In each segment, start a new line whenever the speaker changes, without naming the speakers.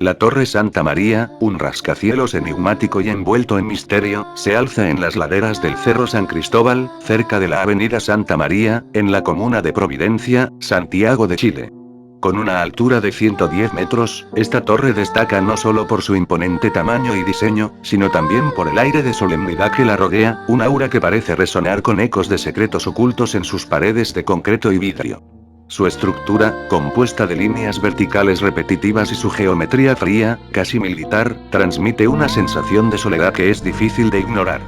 La Torre Santa María, un rascacielos enigmático y envuelto en misterio, se alza en las laderas del Cerro San Cristóbal, cerca de la Avenida Santa María, en la comuna de Providencia, Santiago de Chile. Con una altura de 110 metros, esta torre destaca no solo por su imponente tamaño y diseño, sino también por el aire de solemnidad que la rodea, un aura que parece resonar con ecos de secretos ocultos en sus paredes de concreto y vidrio. Su estructura, compuesta de líneas verticales repetitivas y su geometría fría, casi militar, transmite una sensación de soledad que es difícil de ignorar.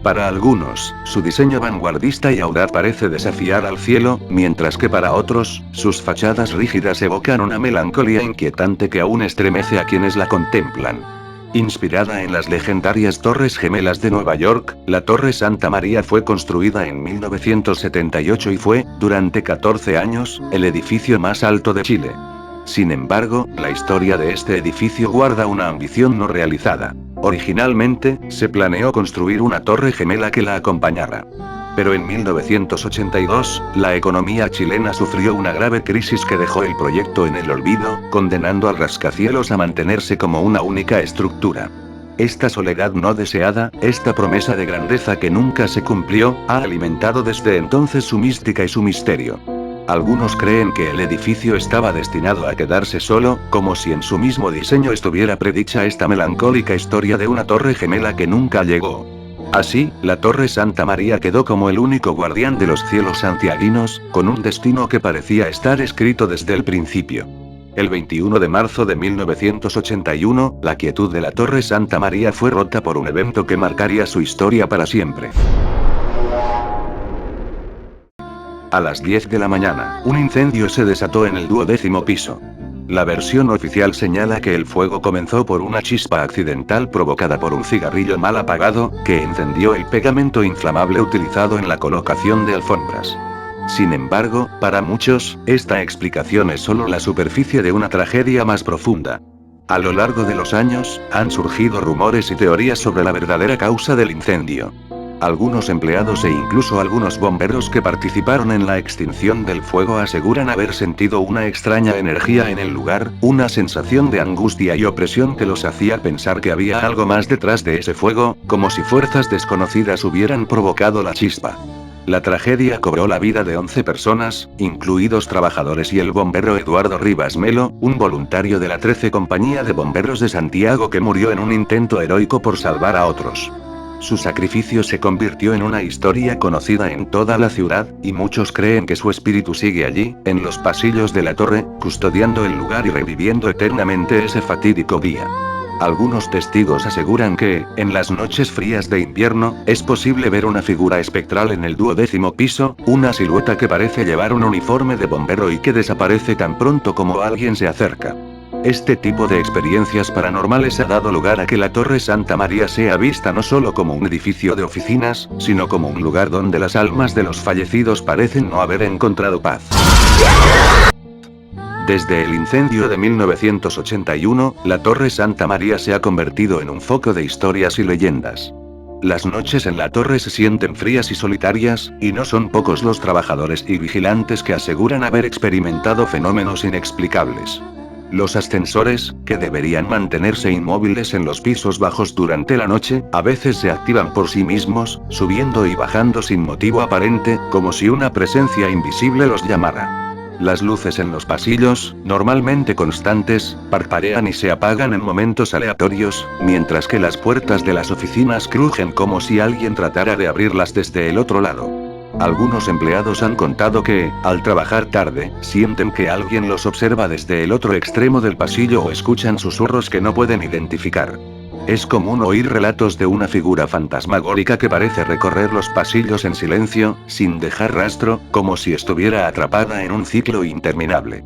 Para algunos, su diseño vanguardista y audaz parece desafiar al cielo, mientras que para otros, sus fachadas rígidas evocan una melancolía inquietante que aún estremece a quienes la contemplan. Inspirada en las legendarias Torres Gemelas de Nueva York, la Torre Santa María fue construida en 1978 y fue, durante 14 años, el edificio más alto de Chile. Sin embargo, la historia de este edificio guarda una ambición no realizada. Originalmente, se planeó construir una torre gemela que la acompañara. Pero en 1982, la economía chilena sufrió una grave crisis que dejó el proyecto en el olvido, condenando al rascacielos a mantenerse como una única estructura. Esta soledad no deseada, esta promesa de grandeza que nunca se cumplió, ha alimentado desde entonces su mística y su misterio. Algunos creen que el edificio estaba destinado a quedarse solo, como si en su mismo diseño estuviera predicha esta melancólica historia de una torre gemela que nunca llegó. Así, la Torre Santa María quedó como el único guardián de los cielos santiaguinos, con un destino que parecía estar escrito desde el principio. El 21 de marzo de 1981, la quietud de la Torre Santa María fue rota por un evento que marcaría su historia para siempre. A las 10 de la mañana, un incendio se desató en el 12º piso. La versión oficial señala que el fuego comenzó por una chispa accidental provocada por un cigarrillo mal apagado, que encendió el pegamento inflamable utilizado en la colocación de alfombras. Sin embargo, para muchos, esta explicación es solo la superficie de una tragedia más profunda. A lo largo de los años, han surgido rumores y teorías sobre la verdadera causa del incendio. Algunos empleados e incluso algunos bomberos que participaron en la extinción del fuego aseguran haber sentido una extraña energía en el lugar, una sensación de angustia y opresión que los hacía pensar que había algo más detrás de ese fuego, como si fuerzas desconocidas hubieran provocado la chispa. La tragedia cobró la vida de 11 personas, incluidos trabajadores y el bombero Eduardo Rivas Melo, un voluntario de la 13 Compañía de Bomberos de Santiago que murió en un intento heroico por salvar a otros. Su sacrificio se convirtió en una historia conocida en toda la ciudad, y muchos creen que su espíritu sigue allí, en los pasillos de la torre, custodiando el lugar y reviviendo eternamente ese fatídico día. Algunos testigos aseguran que, en las noches frías de invierno, es posible ver una figura espectral en el 12º piso, una silueta que parece llevar un uniforme de bombero y que desaparece tan pronto como alguien se acerca. Este tipo de experiencias paranormales ha dado lugar a que la Torre Santa María sea vista no solo como un edificio de oficinas, sino como un lugar donde las almas de los fallecidos parecen no haber encontrado paz. Desde el incendio de 1981, la Torre Santa María se ha convertido en un foco de historias y leyendas. Las noches en la torre se sienten frías y solitarias, y no son pocos los trabajadores y vigilantes que aseguran haber experimentado fenómenos inexplicables. Los ascensores, que deberían mantenerse inmóviles en los pisos bajos durante la noche, a veces se activan por sí mismos, subiendo y bajando sin motivo aparente, como si una presencia invisible los llamara. Las luces en los pasillos, normalmente constantes, parpadean y se apagan en momentos aleatorios, mientras que las puertas de las oficinas crujen como si alguien tratara de abrirlas desde el otro lado. Algunos empleados han contado que, al trabajar tarde, sienten que alguien los observa desde el otro extremo del pasillo o escuchan susurros que no pueden identificar. Es común oír relatos de una figura fantasmagórica que parece recorrer los pasillos en silencio, sin dejar rastro, como si estuviera atrapada en un ciclo interminable.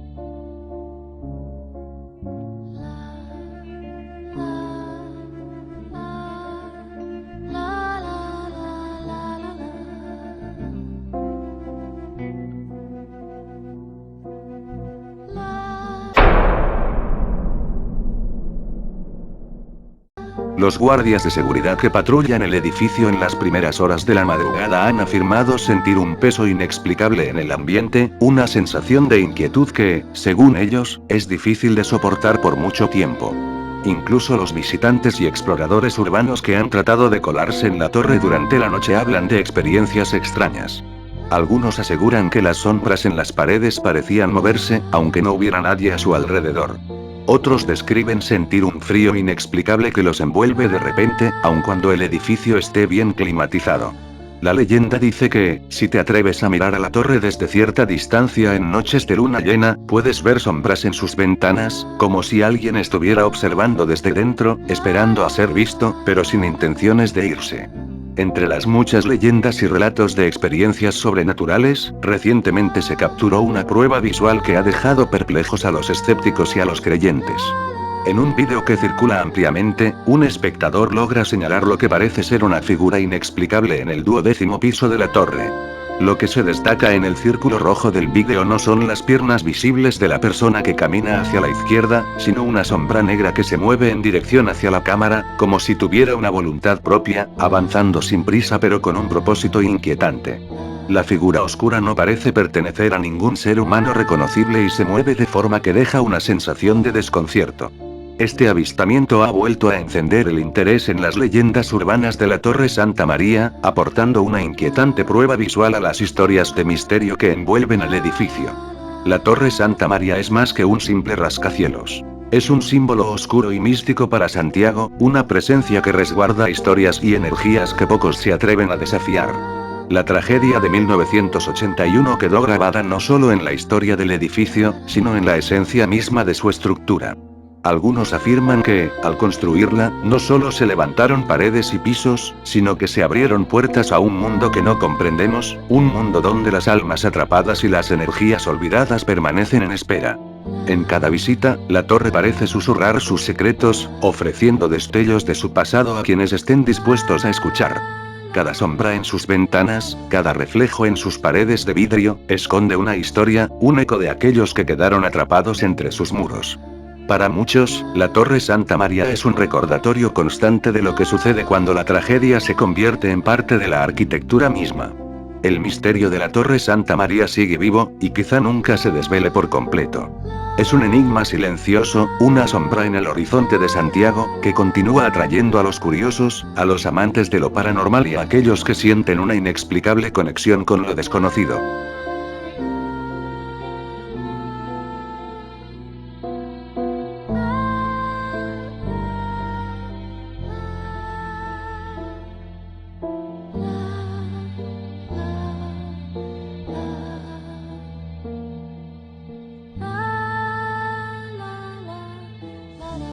Los guardias de seguridad que patrullan el edificio en las primeras horas de la madrugada han afirmado sentir un peso inexplicable en el ambiente, una sensación de inquietud que, según ellos, es difícil de soportar por mucho tiempo. Incluso los visitantes y exploradores urbanos que han tratado de colarse en la torre durante la noche hablan de experiencias extrañas. Algunos aseguran que las sombras en las paredes parecían moverse, aunque no hubiera nadie a su alrededor. Otros describen sentir un frío inexplicable que los envuelve de repente, aun cuando el edificio esté bien climatizado. La leyenda dice que, si te atreves a mirar a la torre desde cierta distancia en noches de luna llena, puedes ver sombras en sus ventanas, como si alguien estuviera observando desde dentro, esperando a ser visto, pero sin intenciones de irse. Entre las muchas leyendas y relatos de experiencias sobrenaturales, recientemente se capturó una prueba visual que ha dejado perplejos a los escépticos y a los creyentes. En un vídeo que circula ampliamente, un espectador logra señalar lo que parece ser una figura inexplicable en el 12º piso de la torre. Lo que se destaca en el círculo rojo del vídeo no son las piernas visibles de la persona que camina hacia la izquierda, sino una sombra negra que se mueve en dirección hacia la cámara, como si tuviera una voluntad propia, avanzando sin prisa pero con un propósito inquietante. La figura oscura no parece pertenecer a ningún ser humano reconocible y se mueve de forma que deja una sensación de desconcierto. Este avistamiento ha vuelto a encender el interés en las leyendas urbanas de la Torre Santa María, aportando una inquietante prueba visual a las historias de misterio que envuelven al edificio. La Torre Santa María es más que un simple rascacielos. Es un símbolo oscuro y místico para Santiago, una presencia que resguarda historias y energías que pocos se atreven a desafiar. La tragedia de 1981 quedó grabada no solo en la historia del edificio, sino en la esencia misma de su estructura. Algunos afirman que, al construirla, no solo se levantaron paredes y pisos, sino que se abrieron puertas a un mundo que no comprendemos, un mundo donde las almas atrapadas y las energías olvidadas permanecen en espera. En cada visita, la torre parece susurrar sus secretos, ofreciendo destellos de su pasado a quienes estén dispuestos a escuchar. Cada sombra en sus ventanas, cada reflejo en sus paredes de vidrio, esconde una historia, un eco de aquellos que quedaron atrapados entre sus muros. Para muchos, la Torre Santa María es un recordatorio constante de lo que sucede cuando la tragedia se convierte en parte de la arquitectura misma. El misterio de la Torre Santa María sigue vivo, y quizá nunca se desvele por completo. Es un enigma silencioso, una sombra en el horizonte de Santiago, que continúa atrayendo a los curiosos, a los amantes de lo paranormal y a aquellos que sienten una inexplicable conexión con lo desconocido.